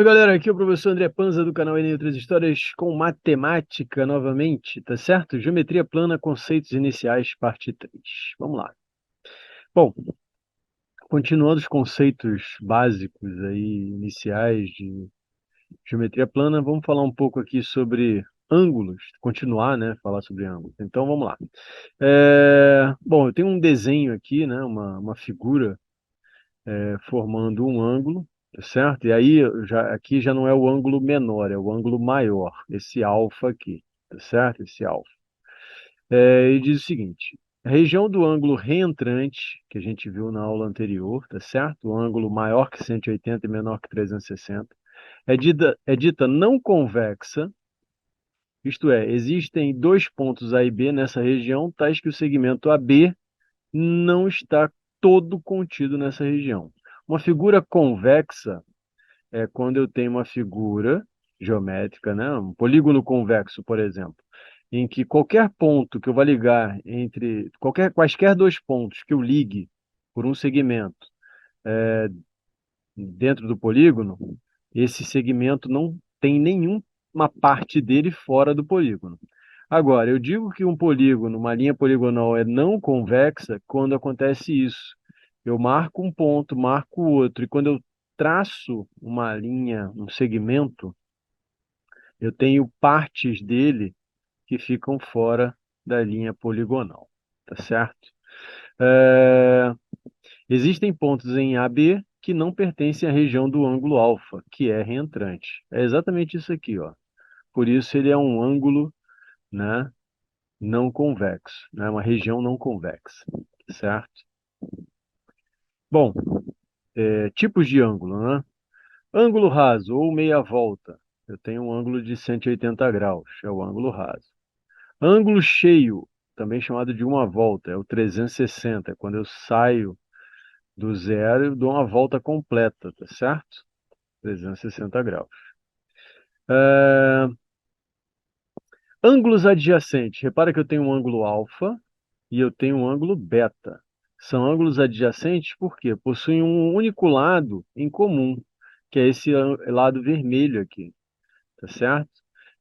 Fala galera, aqui é o professor André Panza do canal Enem e Outras Histórias com matemática novamente, tá certo? Geometria plana, conceitos iniciais, parte 3. Vamos lá. Bom, continuando os conceitos básicos aí, iniciais de geometria plana, vamos falar um pouco aqui sobre ângulos, continuar, né, falar sobre ângulos. Então vamos lá. Bom, eu tenho um desenho aqui, né, uma figura formando um ângulo, tá certo? E aí, aqui já não é o ângulo menor, é o ângulo maior, esse alfa aqui, tá certo? Esse alfa. E diz o seguinte, a região do ângulo reentrante, que a gente viu na aula anterior, tá certo? O ângulo maior que 180 e menor que 360, é dita não convexa, isto é, existem dois pontos A e B nessa região, tais que o segmento AB não está todo contido nessa região. Uma figura convexa é quando eu tenho uma figura geométrica, né? Um polígono convexo, por exemplo, em que qualquer ponto que eu vá ligar entre quaisquer dois pontos que eu ligue por um segmento dentro do polígono, esse segmento não tem nenhuma parte dele fora do polígono. Agora, eu digo que um polígono, uma linha poligonal é não convexa quando acontece isso. Eu marco um ponto, marco outro, e quando eu traço uma linha, um segmento, eu tenho partes dele que ficam fora da linha poligonal, tá certo? É, Existem pontos em AB que não pertencem à região do ângulo alfa, que é reentrante. É exatamente isso aqui, ó. Por isso ele é um ângulo, né, não convexo, né, uma região não convexa, certo? Bom, tipos de ângulo, né? Ângulo raso ou meia volta. Eu tenho um ângulo de 180 graus, é o ângulo raso. Ângulo cheio, também chamado de uma volta, é o 360, é quando eu saio do zero e dou uma volta completa, tá certo? 360 graus. Ângulos adjacentes. Repara que eu tenho um ângulo alfa e eu tenho um ângulo beta. São ângulos adjacentes porque possuem um único lado em comum, que é esse lado vermelho aqui, tá certo?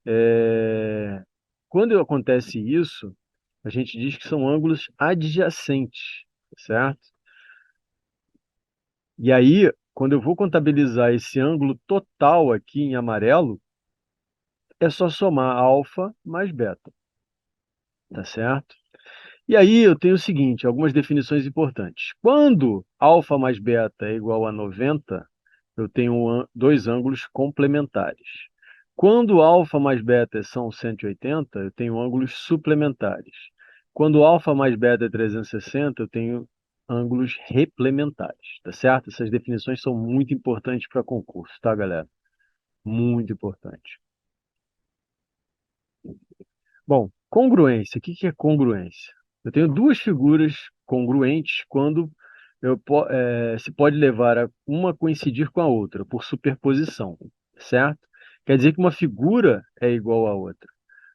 É, Quando acontece isso, a gente diz que são ângulos adjacentes, certo? E aí, quando eu vou contabilizar esse ângulo total aqui em amarelo, é só somar alfa mais beta, tá certo? E aí eu tenho o seguinte, algumas definições importantes. Quando alfa mais beta é igual a 90, eu tenho dois ângulos complementares. Quando alfa mais beta são 180, eu tenho ângulos suplementares. Quando alfa mais beta é 360, eu tenho ângulos replementares, tá certo? Essas definições são muito importantes para concurso, tá, galera? Muito importante. Bom, congruência. O que que é congruência? Eu tenho duas figuras congruentes quando se pode levar uma coincidir com a outra, por superposição, certo? Quer dizer que uma figura é igual à outra.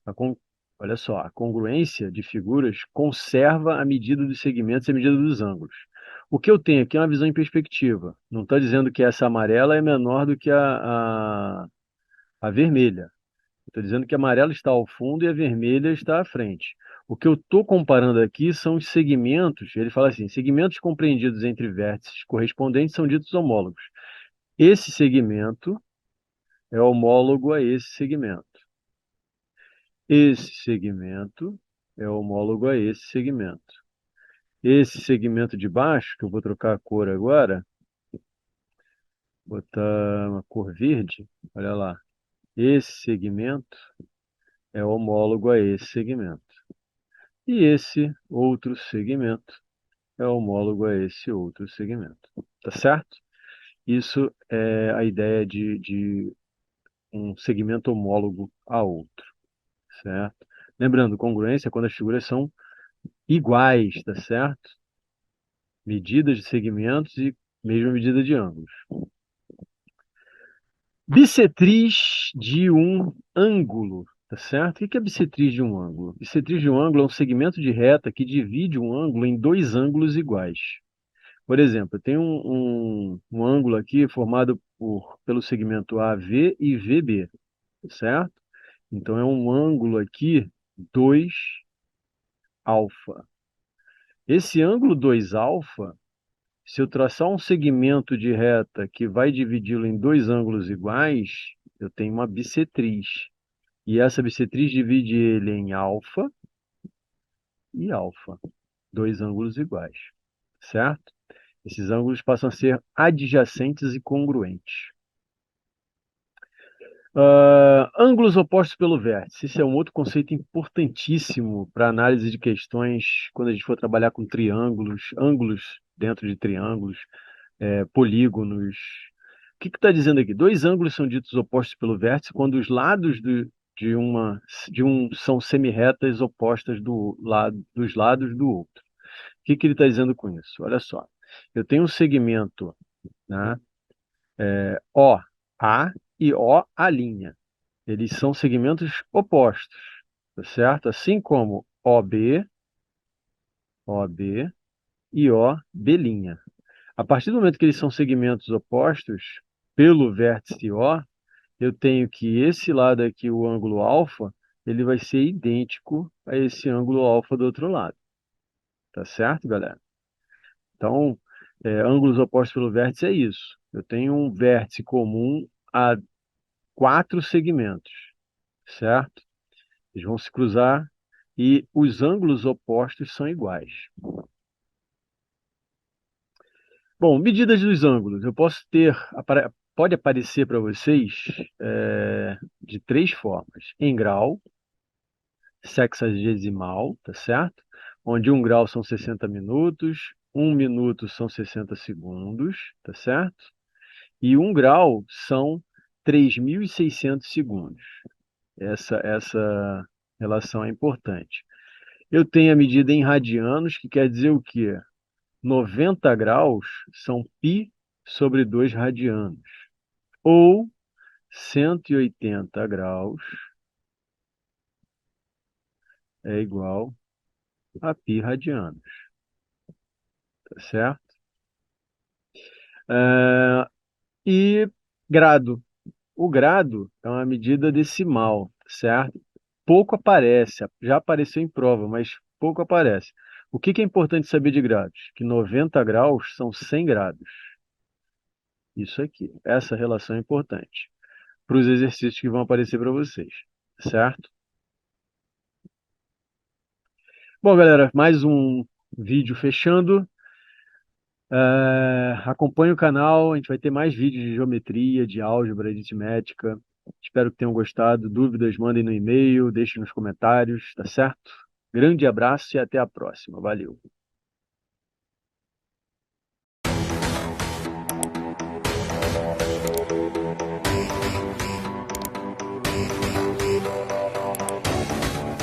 A con- Olha só, a congruência de figuras conserva a medida dos segmentos e a medida dos ângulos. O que eu tenho aqui é uma visão em perspectiva. Não está dizendo que essa amarela é menor do que a vermelha. Estou dizendo que a amarela está ao fundo e a vermelha está à frente. O que eu estou comparando aqui são os segmentos. Ele fala assim: segmentos compreendidos entre vértices correspondentes são ditos homólogos. Esse segmento é homólogo a esse segmento. Esse segmento é homólogo a esse segmento. Esse segmento de baixo, que eu vou trocar a cor agora, botar uma cor verde, olha lá. Esse segmento é homólogo a esse segmento. E esse outro segmento é homólogo a esse outro segmento. Tá certo? Isso é a ideia de um segmento homólogo a outro, certo? Lembrando, congruência é quando as figuras são iguais, tá certo? Medidas de segmentos e mesma medida de ângulos. Bissetriz de um ângulo, tá certo? O que é bissetriz de um ângulo? Bissetriz de um ângulo é um segmento de reta que divide um ângulo em dois ângulos iguais. Por exemplo, eu tenho um ângulo aqui formado pelo segmento AV e VB, certo? Então, é um ângulo aqui 2 alfa. Esse ângulo 2 alfa, se eu traçar um segmento de reta que vai dividi-lo em dois ângulos iguais, eu tenho uma bissetriz. E essa bissetriz divide ele em alfa e alfa, dois ângulos iguais, certo? Esses ângulos passam a ser adjacentes e congruentes. Ângulos opostos pelo vértice. Esse é um outro conceito importantíssimo para análise de questões quando a gente for trabalhar com triângulos, ângulos dentro de triângulos, polígonos. O que está dizendo aqui? Dois ângulos são ditos opostos pelo vértice quando os lados de um são semirretas opostas dos lados do outro. O que ele está dizendo com isso? Olha só, eu tenho um segmento, né, OA e OA'. Eles são segmentos opostos, tá certo? Assim como OB e OB'. A partir do momento que eles são segmentos opostos pelo vértice O, eu tenho que esse lado aqui, o ângulo alfa, ele vai ser idêntico a esse ângulo alfa do outro lado. Tá certo, galera? Então, ângulos opostos pelo vértice é isso. Eu tenho um vértice comum a 4 segmentos, certo? Eles vão se cruzar e os ângulos opostos são iguais. Bom, medidas dos ângulos. Eu posso ter, pode aparecer para vocês de 3 formas. Em grau, sexagesimal, tá certo? Onde 1 grau são 60 minutos, 1 minuto são 60 segundos, tá certo? E 1 grau são 3.600 segundos. Essa relação é importante. Eu tenho a medida em radianos, que quer dizer o quê? 90 graus são π sobre 2 radianos. Ou 180 graus é igual a π radianos. Tá certo? E grado. O grado é uma medida decimal, certo? Pouco aparece, já apareceu em prova, mas pouco aparece. O que é importante saber de grados? Que 90 graus são 100 grados. Isso aqui, essa relação é importante para os exercícios que vão aparecer para vocês, certo? Bom, galera, mais um vídeo fechando. Acompanhe o canal, a gente vai ter mais vídeos de geometria, de álgebra, de aritmética. Espero que tenham gostado. Dúvidas, mandem no e-mail, deixem nos comentários, tá certo? Grande abraço e até a próxima. Valeu!